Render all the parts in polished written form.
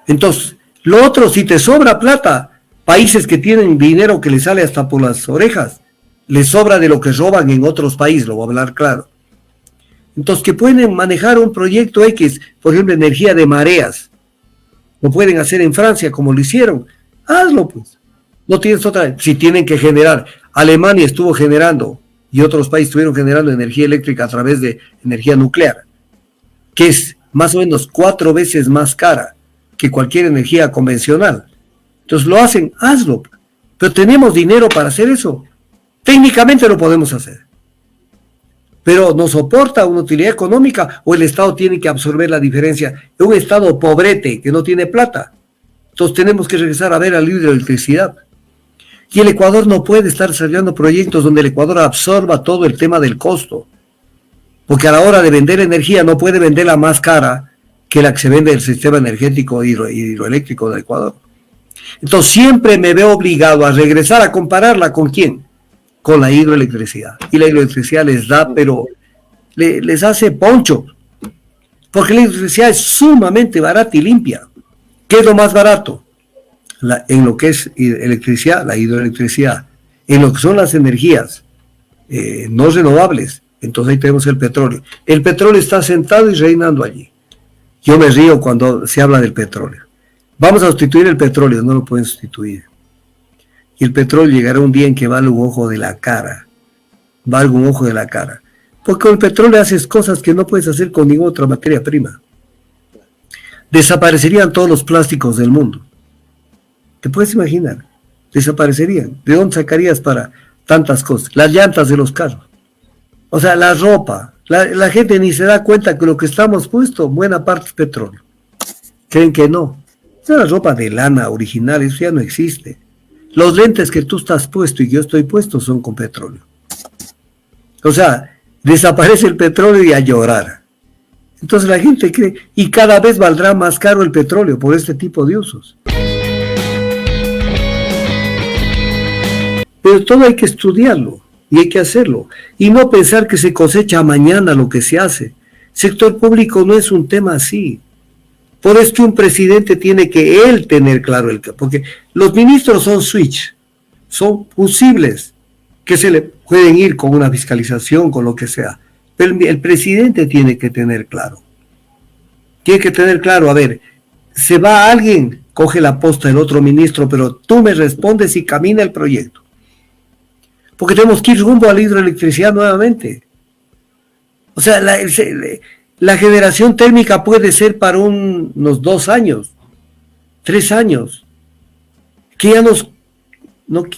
Entonces, lo otro, si te sobra plata, países que tienen dinero que les sale hasta por las orejas, les sobra de lo que roban en otros países, lo voy a hablar claro. Entonces, que pueden manejar un proyecto X, por ejemplo, energía de mareas, lo pueden hacer en Francia como lo hicieron, hazlo pues. No tienes otra, si tienen que generar, Alemania estuvo generando y otros países estuvieron generando energía eléctrica a través de energía nuclear, que es más o menos 4 veces más cara que cualquier energía convencional. Entonces lo hacen, hazlo. Pero tenemos dinero para hacer eso. Técnicamente lo podemos hacer. Pero ¿nos soporta una utilidad económica o el Estado tiene que absorber la diferencia? Es un Estado pobrete que no tiene plata. Entonces tenemos que regresar a ver la hidroelectricidad. Y el Ecuador no puede estar desarrollando proyectos donde el Ecuador absorba todo el tema del costo. Porque a la hora de vender energía no puede venderla más cara que la que se vende del sistema energético hidroeléctrico del Ecuador. Entonces siempre me veo obligado a regresar a compararla ¿con quién? Con la hidroelectricidad. Y la hidroelectricidad les da, pero les hace poncho. Porque la hidroelectricidad es sumamente barata y limpia. ¿Qué es lo más barato? En lo que es electricidad, la hidroelectricidad. En lo que son las energías no renovables, entonces ahí tenemos el petróleo. El petróleo está sentado y reinando allí. Yo me río cuando se habla del petróleo. Vamos a sustituir el petróleo, no lo pueden sustituir. Y el petróleo llegará un día en que valga un ojo de la cara. Valga un ojo de la cara. Porque con el petróleo haces cosas que no puedes hacer con ninguna otra materia prima. Desaparecerían todos los plásticos del mundo. ¿Te puedes imaginar? Desaparecerían. ¿De dónde sacarías para tantas cosas? Las llantas de los carros. O sea, la ropa. La gente ni se da cuenta que lo que estamos puesto, buena parte es petróleo. Creen que no. Esa ropa de lana original, eso ya no existe. Los lentes que tú estás puesto y yo estoy puesto son con petróleo. O sea, desaparece el petróleo y a llorar. Entonces la gente cree, y cada vez valdrá más caro el petróleo por este tipo de usos. Pero todo hay que estudiarlo y hay que hacerlo. Y no pensar que se cosecha mañana lo que se hace. Sector público no es un tema así. Por eso que un presidente tiene que él tener claro porque los ministros son switch, son fusibles, que se le pueden ir con una fiscalización, con lo que sea. Pero el presidente tiene que tener claro. Tiene que tener claro, a ver, se va alguien, coge la posta del otro ministro, pero tú me respondes y camina el proyecto. Porque tenemos que ir rumbo a la hidroelectricidad nuevamente. O sea, la generación térmica puede ser para unos 2 años, 3 años, que ya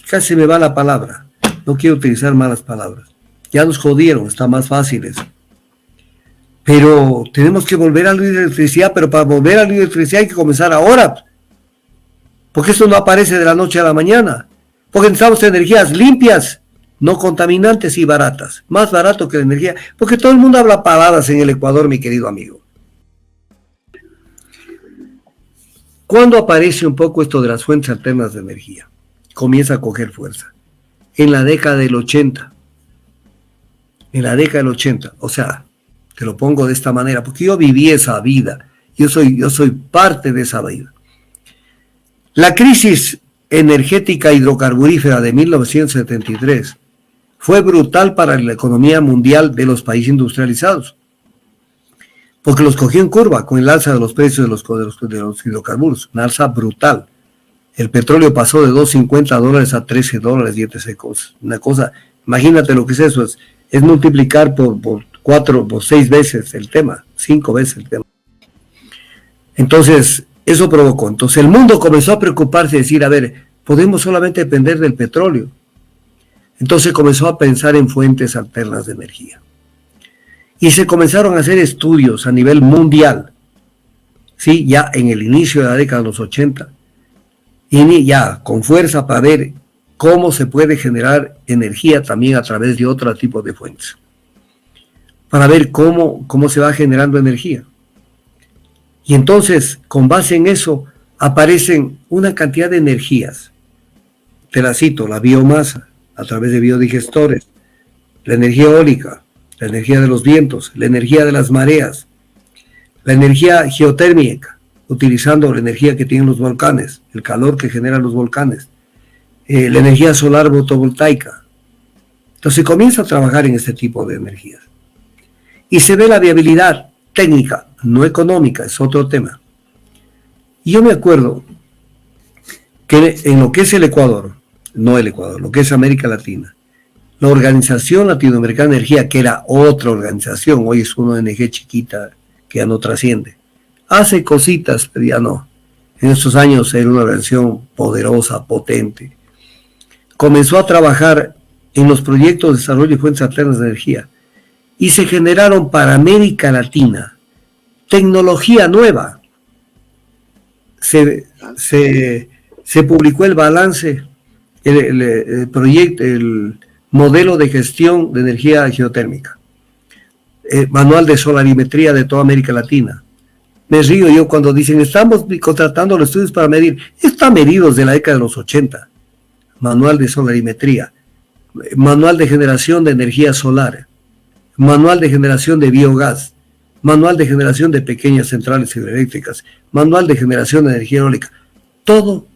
casi me va la palabra, no quiero utilizar malas palabras, ya nos jodieron, está más fácil eso. Pero tenemos que volver a la hidroelectricidad, pero para volver a la hidroelectricidad hay que comenzar ahora, porque esto no aparece de la noche a la mañana, porque necesitamos energías limpias, no contaminantes y baratas, más barato que la energía, porque todo el mundo habla pavadas en el Ecuador, mi querido amigo. ¿Cuándo aparece un poco esto de las fuentes alternas de energía? Comienza a coger fuerza. En la década del 80. En la década del 80. O sea, te lo pongo de esta manera, porque yo viví esa vida. Yo soy parte de esa vida. La crisis energética hidrocarburífera de 1973 fue brutal para la economía mundial de los países industrializados, porque los cogió en curva con el alza de los precios de los hidrocarburos, una alza brutal. El petróleo pasó de $2.50 a $13 y etc. Una cosa, imagínate lo que es eso, es multiplicar por 6 veces el tema, 5 veces el tema. Entonces, eso provocó. Entonces, el mundo comenzó a preocuparse y decir, a ver, podemos solamente depender del petróleo. Entonces comenzó a pensar en fuentes alternas de energía. Y se comenzaron a hacer estudios a nivel mundial, ¿sí? Ya en el inicio de la década de los 80, y ya con fuerza para ver cómo se puede generar energía también a través de otro tipo de fuentes. Para ver cómo se va generando energía. Y entonces, con base en eso, aparecen una cantidad de energías. Te la cito, la biomasa, a través de biodigestores, la energía eólica, la energía de los vientos, la energía de las mareas, la energía geotérmica, utilizando la energía que tienen los volcanes, el calor que generan los volcanes, la energía solar fotovoltaica. Entonces se comienza a trabajar en este tipo de energías. Y se ve la viabilidad técnica, no económica, es otro tema. Y yo me acuerdo que en lo que es el Ecuador, no el Ecuador, lo que es América Latina, la Organización Latinoamericana de Energía, que era otra organización, hoy es una ONG chiquita que ya no trasciende, hace cositas, pero ya no. En estos años era una organización poderosa, potente. Comenzó a trabajar en los proyectos de desarrollo de fuentes alternas de energía y se generaron para América Latina tecnología nueva. Se publicó el balance, el proyecto, el modelo de gestión de energía geotérmica, manual de solarimetría de toda América Latina. Me río yo cuando dicen, estamos contratando los estudios para medir. Está medido desde la década de los 80. Manual de solarimetría, manual de generación de energía solar, manual de generación de biogás, manual de generación de pequeñas centrales hidroeléctricas, manual de generación de energía eólica. Todo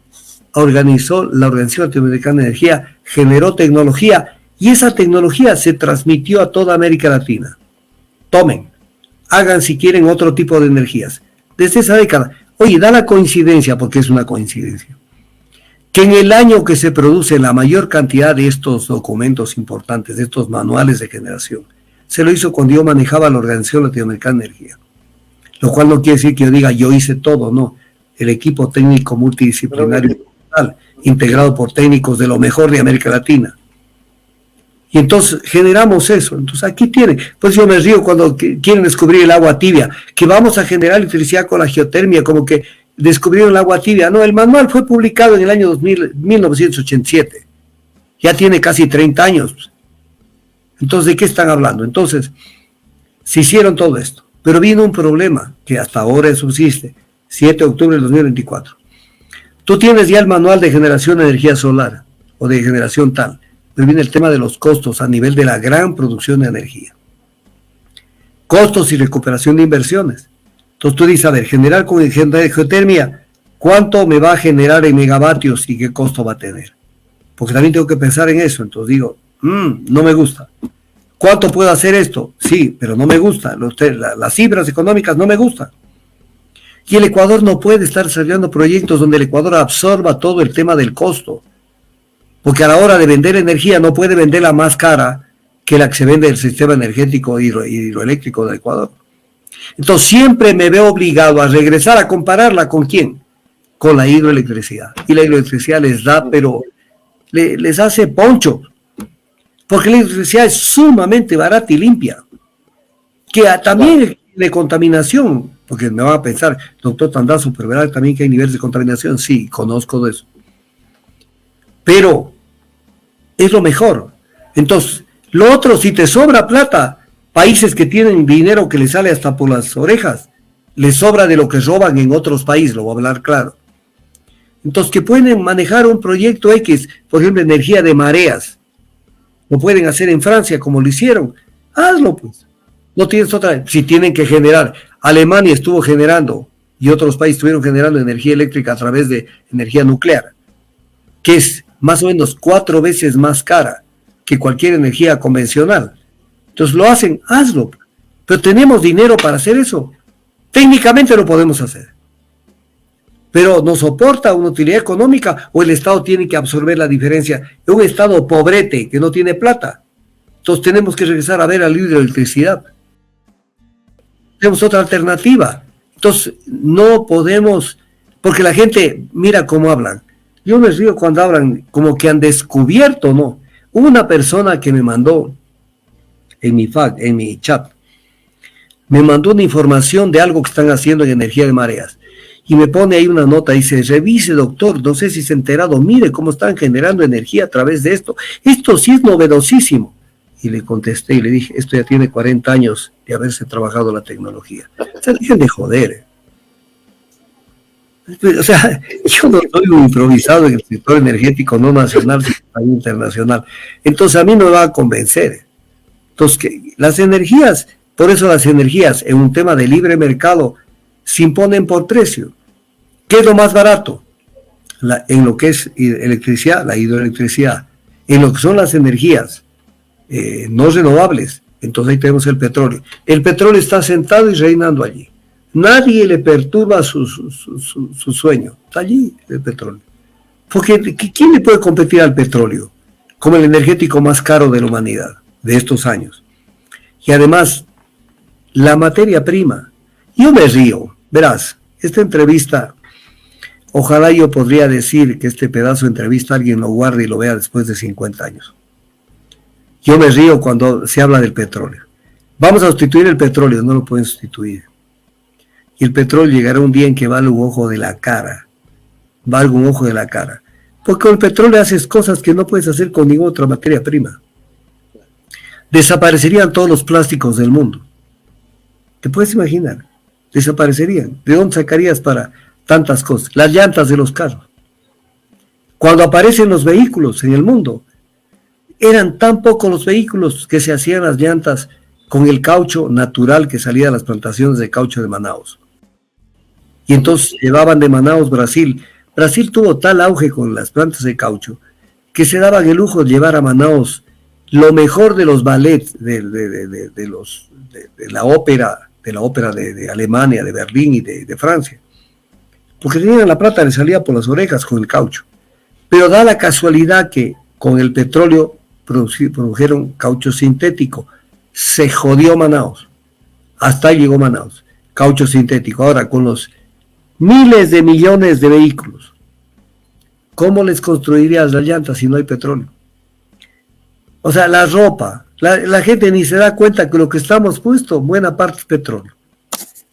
organizó la Organización Latinoamericana de Energía, generó tecnología y esa tecnología se transmitió a toda América Latina. Tomen, hagan si quieren otro tipo de energías. Desde esa década, oye, da la coincidencia, porque es una coincidencia, que en el año que se produce la mayor cantidad de estos documentos importantes, de estos manuales de generación, se lo hizo cuando yo manejaba la Organización Latinoamericana de Energía. Lo cual no quiere decir que yo diga yo hice todo, no. El equipo técnico multidisciplinario integrado por técnicos de lo mejor de América Latina. Y entonces generamos eso. Entonces aquí tienen. Pues yo me río cuando quieren descubrir el agua tibia, que vamos a generar electricidad con la geotermia, como que descubrieron el agua tibia. No, el manual fue publicado en el año 1987. Ya tiene casi 30 años. Entonces, ¿de qué están hablando? Entonces, se hicieron todo esto. Pero vino un problema que hasta ahora subsiste. 7 de octubre del 2024. Tú tienes ya el manual de generación de energía solar o de generación tal. Pero viene el tema de los costos a nivel de la gran producción de energía. Costos y recuperación de inversiones. Entonces tú dices, a ver, generar con geotermia, ¿cuánto me va a generar en megavatios y qué costo va a tener? Porque también tengo que pensar en eso. Entonces digo, no me gusta. ¿Cuánto puedo hacer esto? Sí, pero no me gusta. Las cifras económicas no me gustan. Y el Ecuador no puede estar desarrollando proyectos donde el Ecuador absorba todo el tema del costo. Porque a la hora de vender energía no puede venderla más cara que la que se vende del sistema energético hidroeléctrico del Ecuador. Entonces siempre me veo obligado a regresar a compararla ¿con quién? Con la hidroelectricidad. Y la hidroelectricidad les da, pero les hace poncho. Porque la electricidad es sumamente barata y limpia. Que también de contaminación, porque me van a pensar, doctor Tandazo, pero verá también que hay niveles de contaminación. Sí, conozco de eso. Pero es lo mejor. Entonces, lo otro, si te sobra plata, países que tienen dinero que les sale hasta por las orejas, les sobra de lo que roban en otros países, lo voy a hablar claro. Entonces, que pueden manejar un proyecto X, por ejemplo, energía de mareas, lo pueden hacer en Francia como lo hicieron, hazlo pues. No tienes otra, si tienen que generar, Alemania estuvo generando y otros países estuvieron generando energía eléctrica a través de energía nuclear, que es más o menos 4 veces más cara que cualquier energía convencional. Entonces lo hacen, hazlo. Pero tenemos dinero para hacer eso. Técnicamente lo podemos hacer. Pero ¿nos soporta una utilidad económica o el Estado tiene que absorber la diferencia? Es un Estado pobrete que no tiene plata. Entonces tenemos que regresar a ver a la hidroelectricidad. Tenemos otra alternativa. Entonces no podemos, porque la gente mira cómo hablan. Yo me río cuando hablan como que han descubierto, ¿no? Hubo una persona que me mandó en mi chat, me mandó una información de algo que están haciendo en energía de mareas. Y me pone ahí una nota, dice, revise doctor, no sé si se ha enterado, mire cómo están generando energía a través de esto. Esto sí es novedosísimo. Y le contesté y le dije, esto ya tiene 40 años de haberse trabajado la tecnología. O sea, dejen de joder. O sea, yo no soy un improvisado en el sector energético, no nacional, sino internacional. Entonces a mí no me va a convencer. Entonces, que las energías, por eso las energías en un tema de libre mercado se imponen por precio. ¿Qué es lo más barato? En lo que es electricidad, la hidroelectricidad, en lo que son las energías no renovables, entonces ahí tenemos el petróleo. El petróleo está sentado y reinando allí. Nadie le perturba su sueño. Está allí el petróleo. Porque ¿quién le puede competir al petróleo como el energético más caro de la humanidad de estos años? Y además, la materia prima. Yo me río, verás, esta entrevista, ojalá yo podría decir que este pedazo de entrevista alguien lo guarde y lo vea después de 50 años. Yo me río cuando se habla del petróleo. Vamos a sustituir el petróleo, no lo pueden sustituir. Y el petróleo llegará un día en que valga un ojo de la cara. Valga un ojo de la cara. Porque con el petróleo haces cosas que no puedes hacer con ninguna otra materia prima. Desaparecerían todos los plásticos del mundo. ¿Te puedes imaginar? Desaparecerían. ¿De dónde sacarías para tantas cosas? Las llantas de los carros. Cuando aparecen los vehículos en el mundo, eran tan pocos los vehículos que se hacían las llantas con el caucho natural que salía de las plantaciones de caucho de Manaos. Y entonces llevaban de Manaos Brasil. Brasil tuvo tal auge con las plantas de caucho que se daban el lujo de llevar a Manaos lo mejor de los ballets de la ópera de Alemania, de Berlín y de Francia. Porque tenían la plata, les salía por las orejas con el caucho. Pero da la casualidad que con el petróleo produjeron caucho sintético. Se jodió Manaos. Hasta ahí llegó Manaos. Caucho sintético. Ahora, con los miles de millones de vehículos, ¿cómo les construirías las llantas si no hay petróleo? O sea, la ropa. La gente ni se da cuenta que lo que estamos puesto, buena parte es petróleo.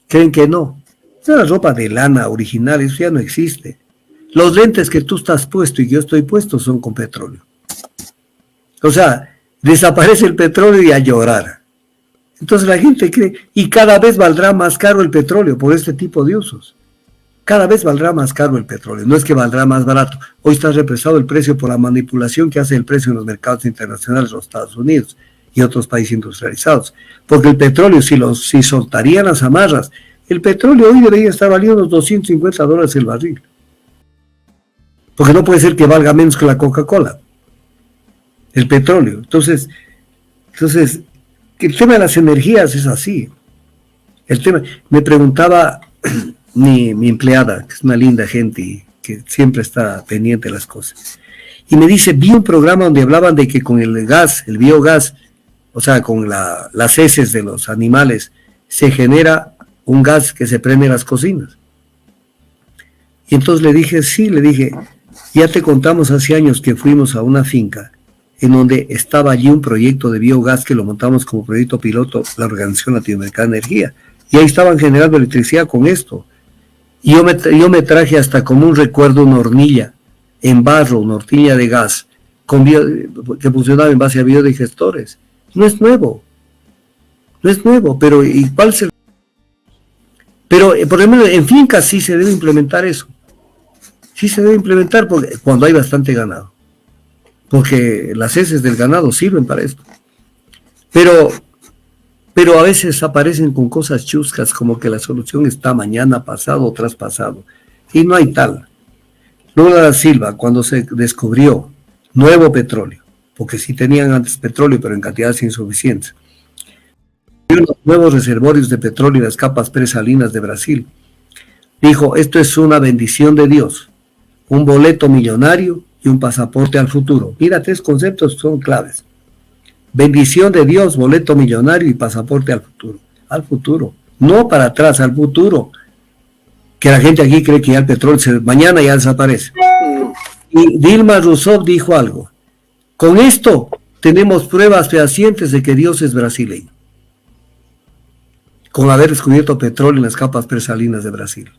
Creen que no. Esa es la ropa de lana original, eso ya no existe. Los lentes que tú estás puesto y que yo estoy puesto son con petróleo. O sea, desaparece el petróleo y a llorar. Entonces la gente cree, y cada vez valdrá más caro el petróleo por este tipo de usos. Cada vez valdrá más caro el petróleo, no es que valdrá más barato. Hoy está represado el precio por la manipulación que hace el precio en los mercados internacionales de los Estados Unidos y otros países industrializados. Porque el petróleo, si soltarían las amarras, el petróleo hoy debería estar valiendo unos $250 el barril. Porque no puede ser que valga menos que la Coca-Cola. El petróleo. Entonces, el tema de las energías es así. El tema, me preguntaba mi empleada, que es una linda gente y que siempre está pendiente de las cosas, y me dice, vi un programa donde hablaban de que con el gas, el biogás, o sea, con las heces de los animales, se genera un gas que se prende en las cocinas. Y entonces le dije, ya te contamos hace años que fuimos a una finca en donde estaba allí un proyecto de biogás que lo montamos como proyecto piloto, la Organización Latinoamericana de Energía, y ahí estaban generando electricidad con esto. Y yo me traje hasta como un recuerdo una hornilla en barro, una hornilla de gas, que funcionaba en base a biodigestores. No es nuevo, pero ¿y cuál es el? Pero, por ejemplo, en fincas sí se debe implementar eso. Sí se debe implementar porque, cuando hay bastante ganado. Porque las heces del ganado sirven para esto. Pero a veces aparecen con cosas chuscas, como que la solución está mañana, pasado o traspasado. Y no hay tal. Lula da Silva, cuando se descubrió nuevo petróleo, porque sí tenían antes petróleo, pero en cantidades insuficientes, los nuevos reservorios de petróleo y las capas presalinas de Brasil, dijo, esto es una bendición de Dios, un boleto millonario y un pasaporte al futuro. Mira, 3 conceptos son claves. Bendición de Dios, boleto millonario y pasaporte al futuro. Al futuro, no para atrás, al futuro. Que la gente aquí cree que ya el petróleo mañana ya desaparece. Y Dilma Rousseff dijo algo. Con esto tenemos pruebas fehacientes de que Dios es brasileño. Con haber descubierto petróleo en las capas presalinas de Brasil.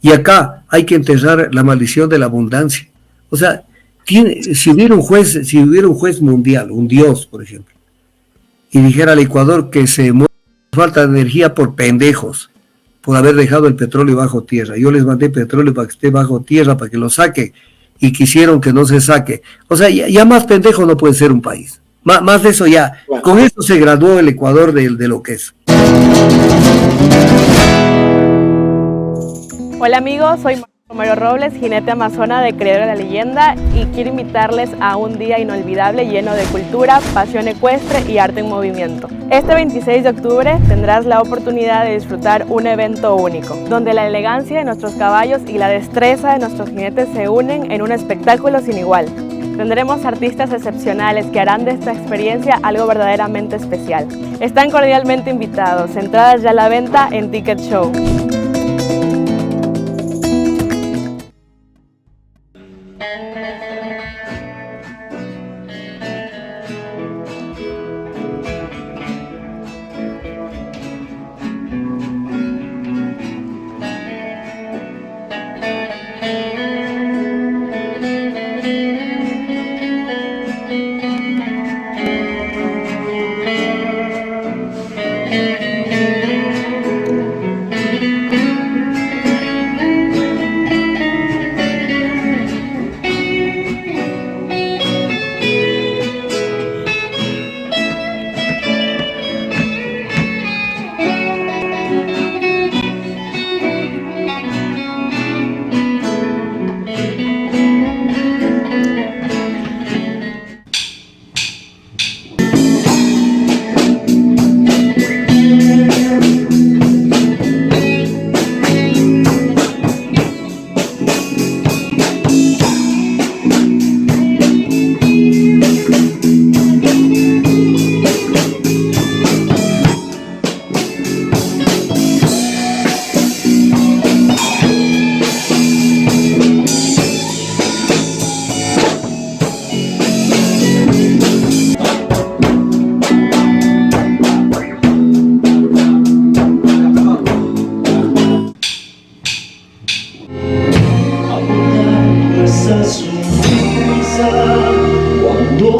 Y acá hay que enterrar la maldición de la abundancia. O sea, si hubiera un juez mundial, un dios, por ejemplo, y dijera al Ecuador que se muere falta de energía por pendejos, por haber dejado el petróleo bajo tierra. Yo les mandé petróleo para que esté bajo tierra, para que lo saque, y quisieron que no se saque. O sea, ya más pendejo no puede ser un país. Más de eso ya. Con esto se graduó el Ecuador de lo que es. Hola amigos, soy Romero Robles, jinete amazona de Criadero de la Leyenda, y quiero invitarles a un día inolvidable lleno de cultura, pasión ecuestre y arte en movimiento. Este 26 de octubre tendrás la oportunidad de disfrutar un evento único, donde la elegancia de nuestros caballos y la destreza de nuestros jinetes se unen en un espectáculo sin igual. Tendremos artistas excepcionales que harán de esta experiencia algo verdaderamente especial. Están cordialmente invitados, entradas ya a la venta en Ticket Show. Esa sonrisa cuando